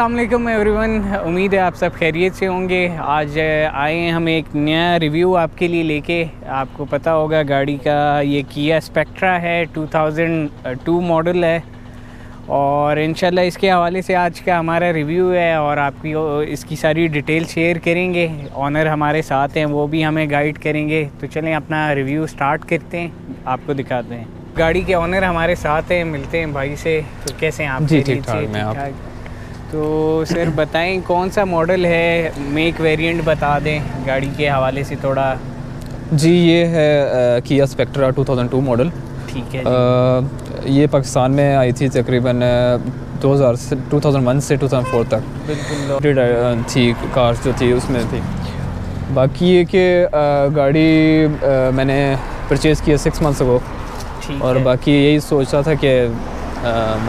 अस्सलाम वालेकुम एवरीवन, उम्मीद है आप सब खैरियत से होंगे। आज आए हैं हम एक नया रिव्यू आपके लिए लेके। आपको पता होगा गाड़ी का ये किया स्पेक्ट्रा है, 2002 मॉडल है और इंशाल्लाह इसके हवाले से आज का हमारा रिव्यू है और आपकी इसकी सारी डिटेल शेयर करेंगे। ऑनर हमारे साथ हैं, वो भी हमें गाइड करेंगे। तो चलें अपना रिव्यू स्टार्ट करते हैं, आपको दिखाते हैं। गाड़ी के ऑनर हमारे साथ हैं, मिलते हैं भाई से। तो कैसे हैं आप? जी ठीक ठाक। तो सर बताएं कौन सा मॉडल है, मेक वेरिएंट बता दें गाड़ी के हवाले से थोड़ा। जी ये है किया स्पेक्ट्रा 2002 मॉडल। ठीक है ये पाकिस्तान में आई थी तकरीबन 2001 से 2004 तक। बिल्कुल थी कार्स जो थी उसमें थी। बाकी ये कि गाड़ी मैंने परचेज़ किया 6 मंथ्स अगो और बाकी यही सोच रहा था कि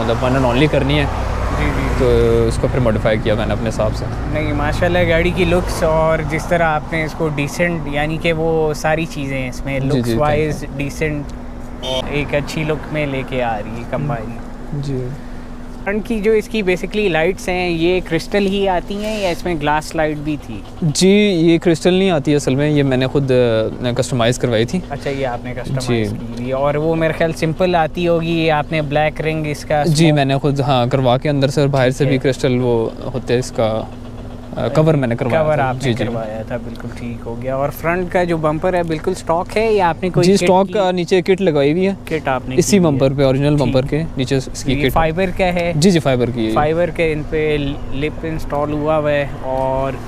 मतलब वन एंड ओनली करनी है। जी तो इसको फिर मॉडिफाई किया मैंने अपने हिसाब से। नहीं माशाल्लाह गाड़ी की लुक्स और जिस तरह आपने इसको डिसेंट, यानी कि वो सारी चीज़ें हैं इसमें लुक्स वाइज डिसेंट और एक अच्छी लुक में लेके आ रही है कंबाइन। जी फ्रंट की जो इसकी बेसिकली लाइट्स हैं ये क्रिस्टल ही आती हैं या इसमें ग्लास लाइट भी थी? जी ये क्रिस्टल नहीं आती है असल में, ये मैंने खुद कस्टमाइज़ करवाई थी। अच्छा ये आपने कस्टमाइज़ की थी और वो मेरे ख्याल सिंपल आती होगी, ये आपने ब्लैक रिंग इसका? जी मैंने खुद करवा के अंदर से और बाहर से भी क्रिस्टल वो होते हैं इसका कवर मैंने करवाया। कवर आपने करवाया था, बिल्कुल ठीक हो गया। और फ्रंट का जो बम्पर है बिल्कुल स्टॉक है या आपने कोई? जी स्टॉक का नीचे किट लगाई हुई है। किट आपने इसी बम्पर पे, ओरिजिनल बम्पर के नीचे इसकी किट फाइबर का है? जी फाइबर की है। फाइबर के इन पे लिप इंस्टॉल हुआ हुआ है और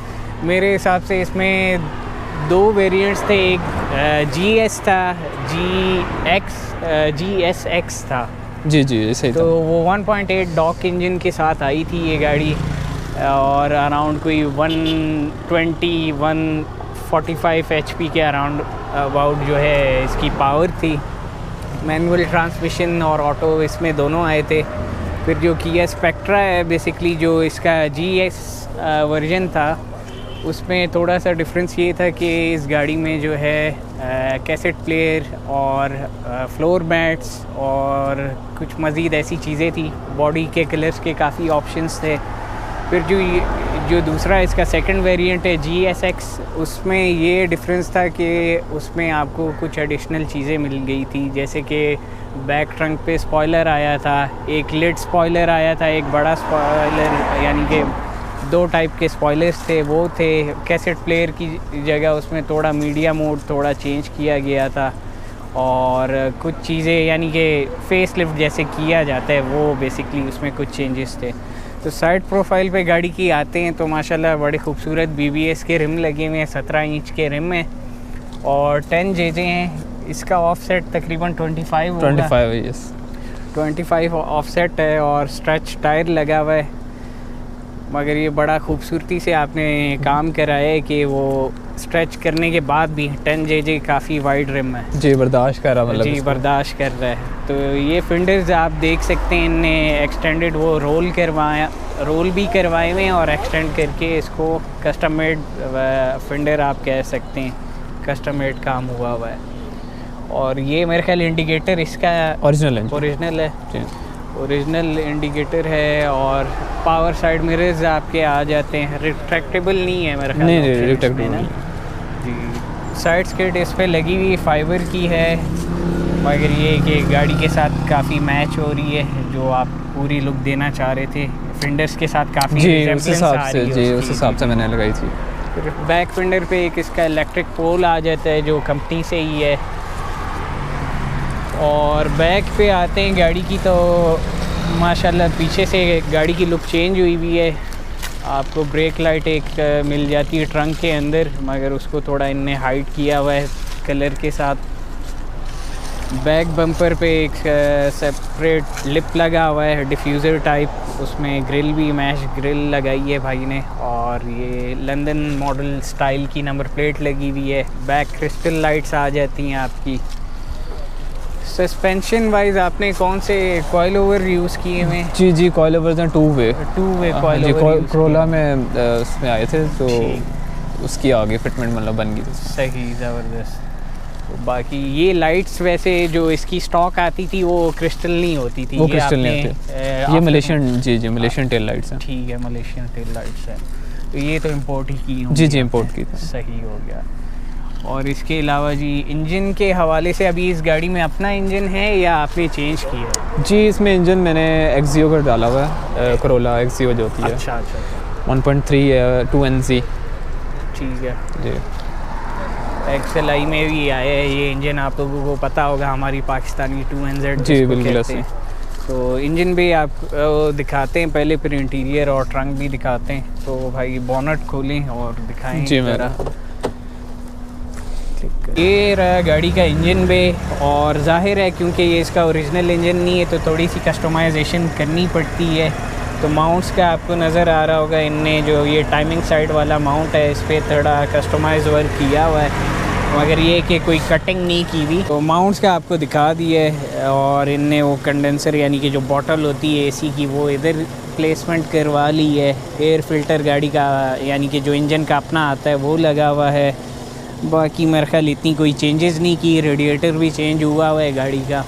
मेरे हिसाब से इसमें 2 वेरिएंट्स थे, एक GS था, GSX था। जी सही था। तो वो 1.8 डॉक इंजन के साथ आई थी ये गाड़ी और अराउंड कोई 145 HP के अराउंड अबाउट जो है इसकी पावर थी। मैनुअल ट्रांसमिशन और ऑटो इसमें दोनों आए थे। फिर जो किया स्पेक्ट्रा है बेसिकली जो इसका GS वर्जन था उसमें थोड़ा सा डिफरेंस ये था कि इस गाड़ी में जो है कैसेट प्लेयर और फ्लोर मैट्स और कुछ मज़ीद ऐसी चीज़ें थी। बॉडी के कलर्स के काफ़ी ऑप्शंस थे। फिर जो दूसरा इसका सेकंड वेरिएंट है GSX, उसमें ये डिफरेंस था कि उसमें आपको कुछ एडिशनल चीज़ें मिल गई थी, जैसे कि बैक ट्रंक पे स्पॉयलर आया था, एक लिड स्पॉयलर आया था, एक बड़ा स्पॉयलर, यानी कि 2 टाइप के स्पॉयलर्स थे वो थे। कैसेट प्लेयर की जगह उसमें थोड़ा मीडिया मोड थोड़ा चेंज किया गया था और कुछ चीज़ें यानी कि फेस लिफ्ट जैसे किया जाता है वो बेसिकली उसमें कुछ चेंजेस थे। तो साइड प्रोफाइल पे गाड़ी की आते हैं तो माशाल्लाह बड़े खूबसूरत BBS के रिम लगे हुए हैं, 17 इंच के रिम हैं और 10 JJ हैं। इसका ऑफसेट तकरीबन 25 ऑफसेट है और स्ट्रेच टायर लगा हुआ है। मगर ये बड़ा खूबसूरती से आपने काम कराया है कि वो स्ट्रेच करने के बाद भी 10 JJ काफ़ी वाइड रिम है। जी बर्दाश्त कर रहा, मतलब जी बर्दाश्त कर रहा है। तो ये फिंडर्स आप देख सकते हैं, इनने एक्सटेंडेड वो रोल भी करवाए हुए हैं और एक्सटेंड करके इसको कस्टम मेड फिंडर आप कह सकते हैं, कस्टम मेड काम हुआ है। और ये मेरे ख्याल इंडिकेटर इसका ओरिजिनल है, ओरिजिनल इंडिकेटर है। और पावर साइड मिरर्स आपके आ जाते हैं, रिट्रैक्टेबल नहीं है मेरे ख्याल। नहीं रिट्रैक्टेबल नहीं जी। साइड स्किट इस पे लगी हुई फाइबर की है, मगर ये कि गाड़ी के साथ काफ़ी मैच हो रही है जो आप पूरी लुक देना चाह रहे थे फिंडर्स के साथ। काफ़ी उस हिसाब से मैंने लगाई थी। फिर बैक फिंडर पे एक इसका इलेक्ट्रिक पोल आ जाता है जो कंपनी से ही है। और बैक पे आते हैं गाड़ी की तो माशाल्लाह पीछे से गाड़ी की लुक चेंज हुई हुई है। आपको ब्रेक लाइट एक मिल जाती है ट्रंक के अंदर, मगर उसको थोड़ा इनने हाइड किया हुआ है कलर के साथ। बैक बम्पर पे एक सेपरेट लिप लगा हुआ है डिफ्यूज़र टाइप, उसमें ग्रिल भी मैश ग्रिल लगाई है भाई ने। और ये लंदन मॉडल स्टाइल की नंबर प्लेट लगी हुई है। बैक क्रिस्टल लाइट्स आ जाती हैं आपकी। सस्पेंशन वाइज आपने कौन से कॉइल ओवर यूज़ किए हुए? जी कॉइल ओवर हैं 2 वे कॉइल ओवर कोरोला में उसमें आए थे तो उसकी आगे फिटमेंट मतलब बन गई थी। सही ज़बरदस्त। बाकी ये लाइट्स वैसे जो इसकी स्टॉक आती थी वो क्रिस्टल नहीं होती थी, वो क्रिस्टल नहीं होती, ये मलेशियन, जी मलेशियन टेल लाइट्स हैं। ठीक है, मलेशियन टेल लाइट्स है, तो ये तो इम्पोर्ट ही की होंगी। जी इम्पोर्ट की थी। सही हो गया। और इसके अलावा जी इंजन के हवाले से अभी इस गाड़ी में अपना इंजन है या आपने चेंज किया है? जी इसमें इंजन मैंने एक्सियो का डाला हुआ है, करोला एक्सियो जो होती है। अच्छा 1.3 2NZ। ठीक है जी। XLI में भी आया है ये इंजन, आप लोगों को पता होगा, हमारी पाकिस्तानी 2NZ जी बिल्कुल ऐसे। तो इंजन भी आप दिखाते हैं पहले, फिर इंटीरियर और ट्रंक भी दिखाते हैं। तो भाई बोनट खोलें और दिखाएं जी मेरा। ये रहा गाड़ी का इंजन बे, और जाहिर है क्योंकि ये इसका ओरिजिनल इंजन नहीं है तो थोड़ी सी कस्टमाइजेशन करनी पड़ती है। तो माउंट्स का आपको नज़र आ रहा होगा, इनने जो ये टाइमिंग साइड वाला माउंट है इस पर थोड़ा कस्टमाइज वर्क किया हुआ है, मगर ये कि कोई कटिंग नहीं की हुई। तो माउंट्स का आपको दिखा दिया है, और इनने वो कंडेंसर यानी कि जो बॉटल होती है एसी की वो इधर प्लेसमेंट करवा ली है। एयर फिल्टर गाड़ी का यानी कि जो इंजन का अपना आता है वो लगा हुआ है। बाकी मेरे ख्याल इतनी कोई चेंजेस नहीं की, रेडिएटर भी चेंज हुआ है गाड़ी का।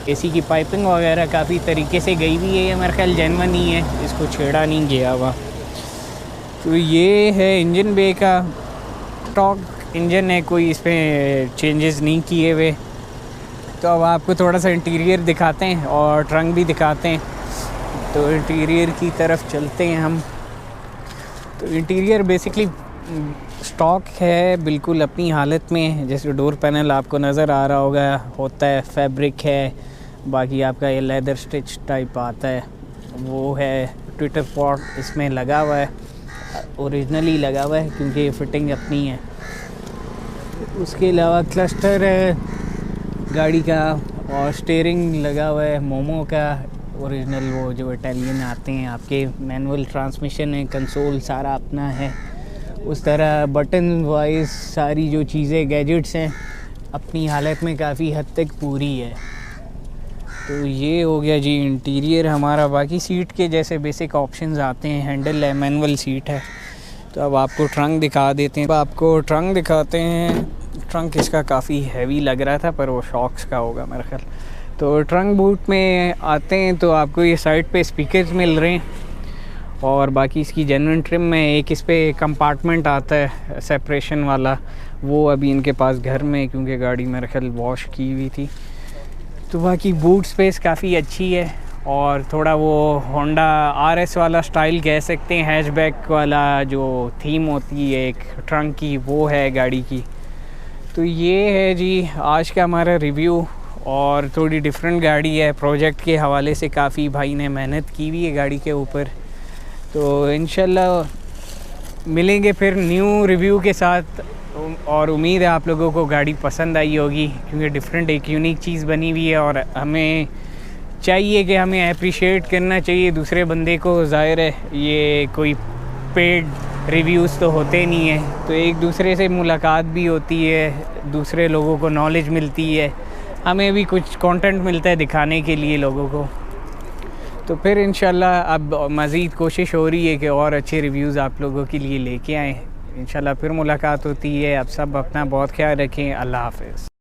एसी की पाइपिंग वगैरह काफ़ी तरीके से गई हुई है, ये मेरे ख्याल जेन्युइन ही है, इसको छेड़ा नहीं गया हुआ। तो ये है इंजन बे का, स्टॉक इंजन है, कोई इस पर चेंजेस नहीं किए हुए। तो अब आपको थोड़ा सा इंटीरियर दिखाते हैं और ट्रंक भी दिखाते हैं। तो इंटीरियर की तरफ चलते हैं हम। तो इंटीरियर बेसिकली स्टॉक है बिल्कुल अपनी हालत में, जैसे डोर पैनल आपको नज़र आ रहा होता है, फैब्रिक है। बाकी आपका ये लेदर स्टिच टाइप आता है वो है। ट्विटर पॉट इसमें लगा हुआ है, ओरिजिनली लगा हुआ है क्योंकि ये फिटिंग अपनी है। उसके अलावा क्लस्टर है गाड़ी का, और स्टीयरिंग लगा हुआ है मोमो का ओरिजिनल, वो जो इटालियन आते हैं आपके। मैनुअल ट्रांसमिशन है, कंसोल सारा अपना है। उस तरह बटन वाइज सारी जो चीज़ें गैजेट्स हैं अपनी हालत में काफ़ी हद तक पूरी है। तो ये हो गया जी इंटीरियर हमारा। बाकी सीट के जैसे बेसिक ऑप्शंस आते हैं, हैंडल है, मैनुअल सीट है। तो अब आपको ट्रंक दिखा देते हैं। अब आपको ट्रंक दिखाते हैं। ट्रंक इसका काफ़ी हैवी लग रहा था पर वो शॉक्स का होगा मेरा ख्याल। तो ट्रंक बूट में आते हैं तो आपको ये साइड पे स्पीकर्स मिल रहे हैं, और बाकी इसकी जेन्युइन ट्रिम में एक इस पे कंपार्टमेंट आता है सेपरेशन वाला, वो अभी इनके पास घर में क्योंकि गाड़ी मेरे ख्याल वॉश की हुई थी। तो बाकी बूट स्पेस काफ़ी अच्छी है, और थोड़ा वो होंडा RS वाला स्टाइल कह सकते हैं, हैचबैक वाला जो थीम होती है एक ट्रंक की वो है गाड़ी की। तो ये है जी आज का हमारा रिव्यू, और थोड़ी डिफरेंट गाड़ी है। प्रोजेक्ट के हवाले से काफ़ी भाई ने मेहनत की हुई है गाड़ी के ऊपर। तो इंशाल्लाह मिलेंगे फिर न्यू रिव्यू के साथ, और उम्मीद है आप लोगों को गाड़ी पसंद आई होगी क्योंकि डिफरेंट एक यूनिक चीज़ बनी हुई है। और हमें चाहिए कि हमें अप्रिशिएट करना चाहिए दूसरे बंदे को। ज़ाहिर है ये कोई पेड रिव्यूज़ तो होते नहीं है, तो एक दूसरे से मुलाकात भी होती है, दूसरे लोगों को नॉलेज मिलती है, हमें भी कुछ कंटेंट मिलता है दिखाने के लिए लोगों को। तो फिर इंशाल्लाह अब मज़ीद कोशिश हो रही है कि और अच्छे रिव्यूज़ आप लोगों के लिए लेके आएँ। इंशाल्लाह फिर मुलाकात होती है। आप सब अपना बहुत ख्याल रखें। अल्लाह हाफ़िज़।